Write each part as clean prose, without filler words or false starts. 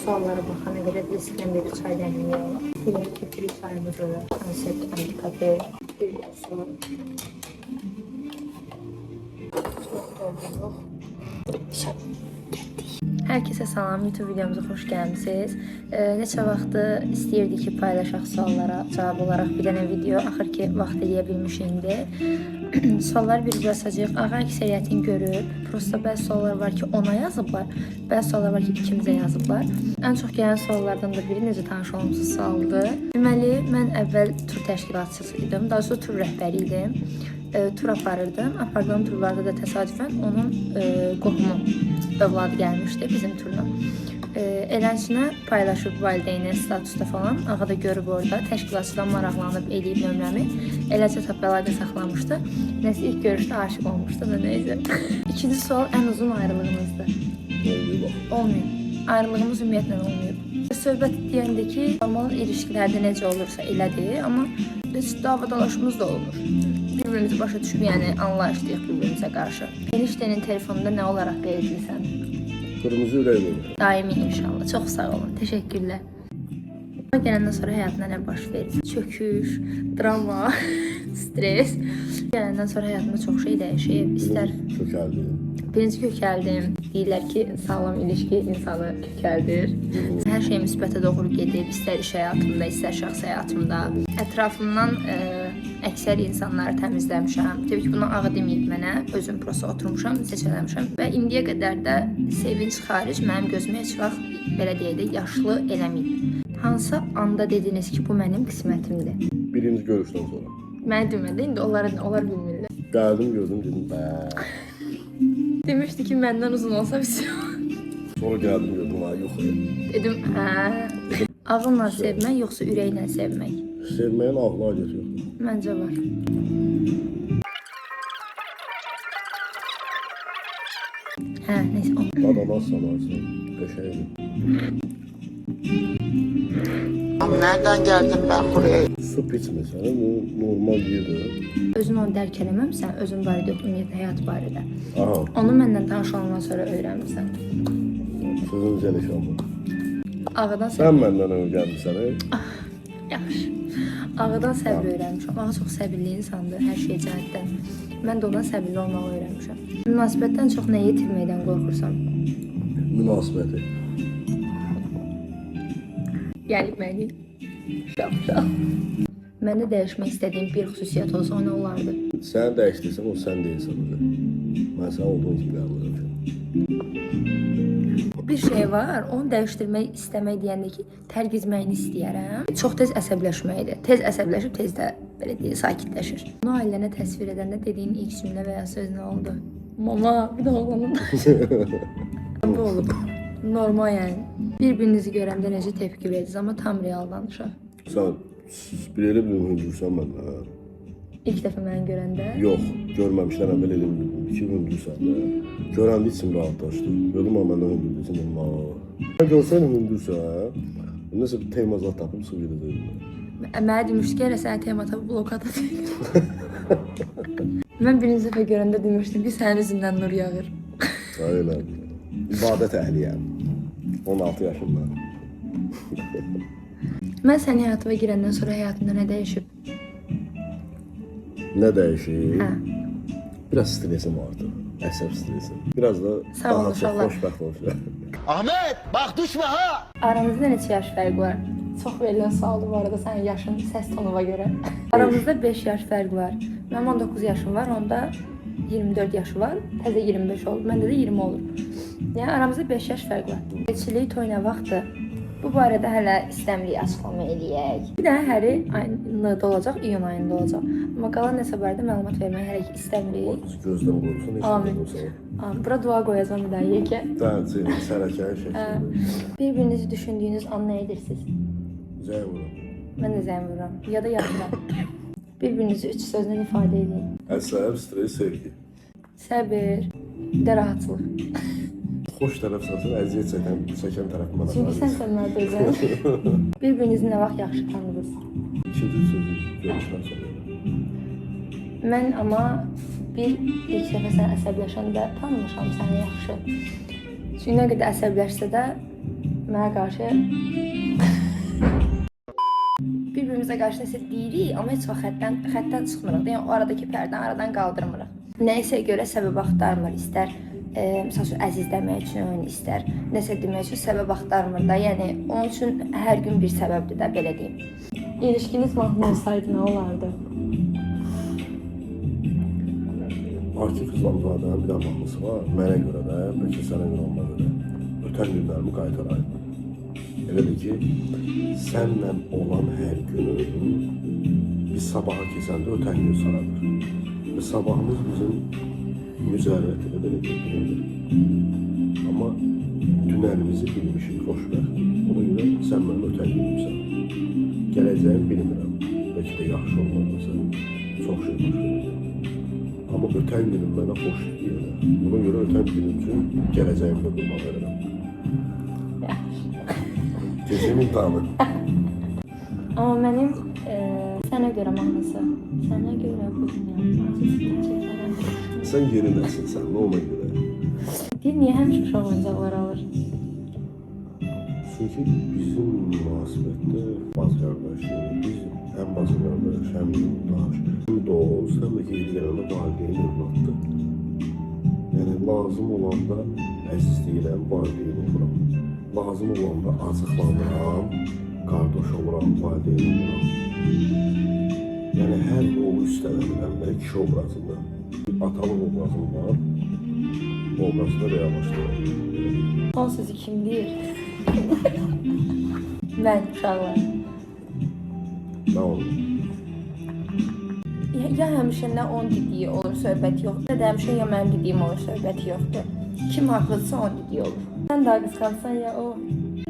Suallara baxana görə bir İskəndəri çay dəmləyək. Bir kefiri çayımız olur. Konsept antikafe. Bir su. Çox dolduruq. Herkese salam, YouTube videomuza xoş gəlmisiniz. Neçə vaxtı istəyirdik ki, paylaşaq suallara cavab olaraq bir dənə video. Axır ki, vaxt eləyə bilmiş indi. Sualları bir basacağıq. Ağa əksəriyyətini görüb. Prosta bəzi suallar var ki, ona yazıblar. Bəzi suallar var ki, ikimizə yazıblar. Ən çox gələn suallardan da biri necə tanış olmamızı sualdır. Deməli, mən əvvəl tur təşkilatçısı idim. Daha sonra tur rəhbəri idim. Tur aparırdım. Apardığım turlarda da təsadüfən onun qohumu övladı gəlmişdi bizim turuna. Eləncə paylaşıb valideynə statusda falan. Ağa da görüb orada. Təşkilatçıdan maraqlanıb eləyib nömrəmi. Eləcə tap əlaqə saxlamışdı. Nəsə ilk görüşdə aşıq olmuşdu da neysə. İkinci sual ən uzun ayrılığımızdır. Olmayıb. Ayrılığımız ümumiyyətlə olmayıb. Söhbət deyəndə ki, normal ilişkilərdə necə olursa elədir, amma heç davadalaşımız da olmur. Bir-birimizi başa düşüb, yəni anlayışlıyıq bir-birimizə qarşı. Eniştenin telefonunda nə olaraq qeyd edilsən? Kırmızı ürək olur. Daimi inşallah. Çox sağ olun. Təşəkkürlər. Gələndən sonra həyatında nə baş verir? Çöküş, drama, stres. Gələndən sonra həyatımda çox şey dəyişib. İstər Kökəldim. birinci kökəldim. Deyirlər ki, sağlam ilişki insanı kökəldir. Hər şey müsbətə doğru gedib, istər iş həyatımda, istər şəxsi həyatımda. Ətrafımdan əksər insanları təmizləmişəm. Təbii ki, bunu ağı deməyib mənə. Özüm prosta oturmuşam, seçələmişəm. Və indiyə qədər də sevinç xaric mənim gözümə heç vaxt, belə deyək də, yaşlı eləməyib. Hansı anda dediniz ki, bu mənim qismətimdir? Birinci görüşdən sonra. Mənə demədi, indi onlar bilmirlər. Gəldim, gördüm, dedim, bə. Demişdi ki, məndən uzun olsa biz. Sonra gəldim, gördüm, yox. Dedim, ağılla sevmək, yoxsa ürəklə sevmək? Sevməyin ağla geçiyor. Məncə var. Neyse. Dadamaz sanarsın, qəşəydir. Nereden geldim ben buraya? Su içməsən, bu normal yedir. Özünü onu dərk eləməmsən, özün barədə yox, ümumiyyətlə həyat barədə. Aha, Onu məndən tanış olandan sonra öyrənmirsən. sözün zəlişanlı. Ağıdan Sən məndən öyle gəlmişsən, Yaxşı. Ağıdan səbr öyrənmişəm. Ağa çox səbirli insandır hər şey cəhətdən. Mən də ondan səbirli olmağı öyrənmişəm. Münasibətdən çox nəyi itirməkdən qorxursan? Münasibəti. Gəlib məni. Şapşal. Məndə dəyişmək istədiyim bir xüsusiyyət olsa o nə olardı? Sən dəyişdirsən, o sən deyilsən. Mən sən olduğun kimi qəbul edirəm. Bir şey var, onu dəyişdirmək istəmək deyəndə ki, tərgizməyini istəyərəm. Çox tez əsəbləşməkdir. Tez əsəbləşib, tez də belə deyək, sakitləşir. Bunu ailənə təsvir edəndə dediyin ilk cümlə və ya söz nə oldu? Mama, bir də oğlanın bu olub. Normal yəni. Bir-birinizi görəndə necə tepki veririz, amma tam real danışaq. Sən bir elə bir hündürsən məndən. İlk dəfə məni görəndə Yox, görməmişdən əvvəl elə bir iki hündürsən də. Görəndə içim rahatlaşdı. Gördüm ama məndən hündürdürsən, amma. Mən görsən hündürsən, nəsə bir teymazat tapım, su gedəcəyim. mənə demişdi ki, sənə temata blokada deyil. Mən birinci dəfə görəndə demişdim ki, sənin üzündən nur yağır. Öyle. İbadət əhliyəm. 16 yaşımda. Mən sənin həyatıma girəndən sonra həyatında nə dəyişib? Nə dəyişir? Hə. Biraz stresim vardı. Əsəb stresim. Biraz da Sağ olun, daha çox uşaqlar. xoşbəxt olacaq. Ahmet bak düşme ha! Aramızda neçə yaş fərq var? Çox verilən sualdır bu arada sənin yaşın, səs tonuna görə. Aramızda 5 yaş fərq var. Mənim 19 yaşım var, onda 24 yaşı var, təzə 25 oldu, məndə də 20 olur. Yəni aramızda 5 yaş fərq var. Elçilik toy nə vaxtdır? Bu barədə hələ istəmirik açıqlama eləyək. Bir dənə həri ayında olacaq, iyun ayında olacaq. Amma qalan nəsə barədə məlumat vermək hələ ki istəmirik. Gözdən qorusun, Amin. Bura dua qoyacağım bir daha yekə. Dənçin, sərəkər şəkildə. Bir-birinizi düşündüyünüz an nə edirsiniz? Zəy vurum. Mən də zəng vururam ya da yazıram. Bir-birinizi 3 sözlə ifadə edin. Əsəb, stres, sevgi. Səbir, bir də rahatlıq. Xoş tərəf satın, əziyyət çəkən tərəf mənə. Çünki sən sənlər dözən. Bir-birinizi nə vaxt yaxşı tanıdınız? İkinci sözü görüşdən sonra. Mən amma ilk dəfə sən əsəbləşəndə tanımışam səni yaxşı. Çünki nə qədər əsəbləşsə də mənə qarşı bir-birimizə qarşı nəsə deyirik, amma heç vaxt xəttdən çıxmırıq. Yəni o aradakı pərdəni aradan qaldırmırıq. Nəyisə görə səbəb axtarmır, istər məsəl üçün əziz demək üçün, istər nəsə demək üçün səbəb axtarmır da. Yəni onun üçün hər gün bir səbəbdir də, belə deyim. İlişkiniz mahnı olsaydı nə olardı? Akif İslamzadənin bir mahnısı var. Mənə görə də, bəlkə sənə görə olmaq görə. Ötən günlərimi qaytarayım. Elədir ki, sənlə olan hər günün bir sabaha keçəndə ötən gün saradır. Və sabahımız bizim mücərrətidir, belə bilinir. Amma dünənimizi bilmişik, xoşbəxt. Ona görə sən mənim ötən günümsən. Gələcəyimi bilmirəm. Bəlkə də yaxşı olmalısan. Çox şey baş verəcək. Amma ötən günüm mənə xoş deyil. Buna görə ötən günüm üçün gələcəyimi də qurma verirəm. Gecəmin imtihanı. Amma mənim sənə görə mahnısı. Sənə görə bu dünya. Sən yeni nəsilsən, nə ona görə? Deyir, niyə həmişə uşaq oyuncaqlar alır? Çünki bizim münasibətdə baz qardaşı, biz həm baz qardaş, həm yoldaş, həm dost, həm də ki, yeri gələndə valideyn övladdır. Yəni, lazım olanda əzizləyirəm, valideyn oluram. Lazım olanda acıqlanıram, qardaş oluram, valideyn oluram. Yəni, hər rolu üstələnirəm də kişi obrazında. Atalıq obrazım var, obrazında reallaşdırıram. Son sözü kim deyir? Mən, uşaqlar. Nə olur? Ya həmişə nə onun dediyi olur, söhbəti yoxdur, ya da həmişə ya mənim dediyim olur, söhbəti yoxdur. Kim haqlıdırsa onun dediyi olur. Sən daha qısqansan ya o,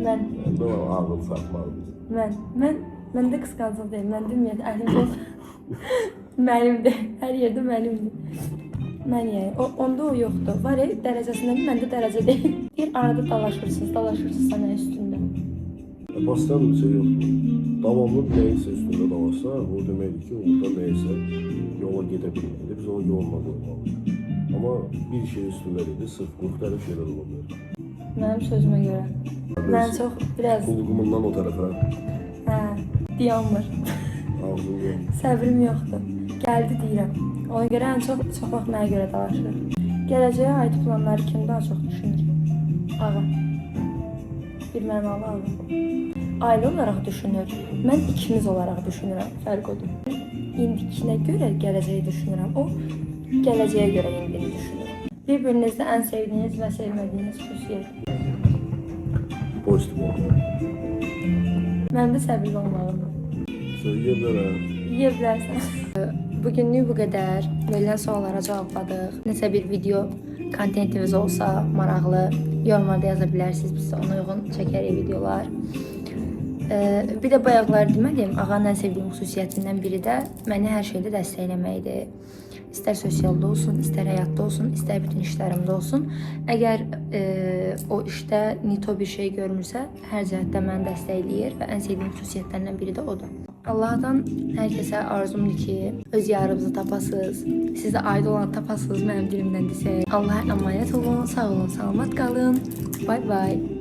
mən. Məndə ağıl satmalıdır. Mən də qısqansız deyil, mən demirəm, əlimdə mənimdir, hər yerdə mənimdir. Mən yəni, onda o yoxdur. Var ya, dərəcəsindədir, məndə dərəcə deyil. Deyir, arada dalaşırsınız sənə üstündə. Bastan bir şey yoxdur. Davamlı neysə üstündə dalaşsa, o deməkdir ki, orada neysə yola gedə bilməkdir. Biz onu yoluna qoymalıyıq. Amma bir şey üstündədir, sırf müxtəlif şeylər ola bilər. Mənim sözümə görə. Mən çox biraz... Qulğumundan o tərəfə. Hə, dayanmır. Ağzım yox. Səbrim yoxdur. Gəldi deyirəm. Ona görə ən çox vaxt mənə görə dalaşır. Gələcəyə aid planları kim daha çox düşünür? Ağa. Bir mənalı ağa. Ailə olaraq düşünür. Mən ikimiz olaraq düşünürəm. Fərq odur. İndikinə görə gələcəyi düşünürəm. O, gələcəyə görə indini düşünür. Bir-birinizdə ən sevdiyiniz və sevmədiyiniz xüsusiyyət. Pozitiv olmalı. Mən də səbirli olmalıyım. Söyləyə bilərəm. Yeyə bilərsən. Bugünlük bu qədər. Verilən suallara cavabladıq. Nəsə bir video kontentimiz olsa maraqlı, yorumlarda yaza bilərsiniz. Biz ona uyğun çəkərik videolar. Bir də bayaqlar demədim, ağanın ən sevdiyim xüsusiyyətindən biri də məni hər şeydə dəstəkləməkdir. İstər sosialda olsun, istər həyatda olsun, istər bütün işlərimdə olsun. Əgər o işdə nito bir şey görmürsə, hər cəhətdə məni dəstəkləyir və ən sevdiyim xüsusiyyətlərindən biri də odur. Allahdan hər kəsə arzumdur ki, öz yarınızı tapasınız, sizə aid olan tapasınız mənim dilimdən desək. Allah'a əmanət olun, sağ olun, salamat qalın. Bye bye.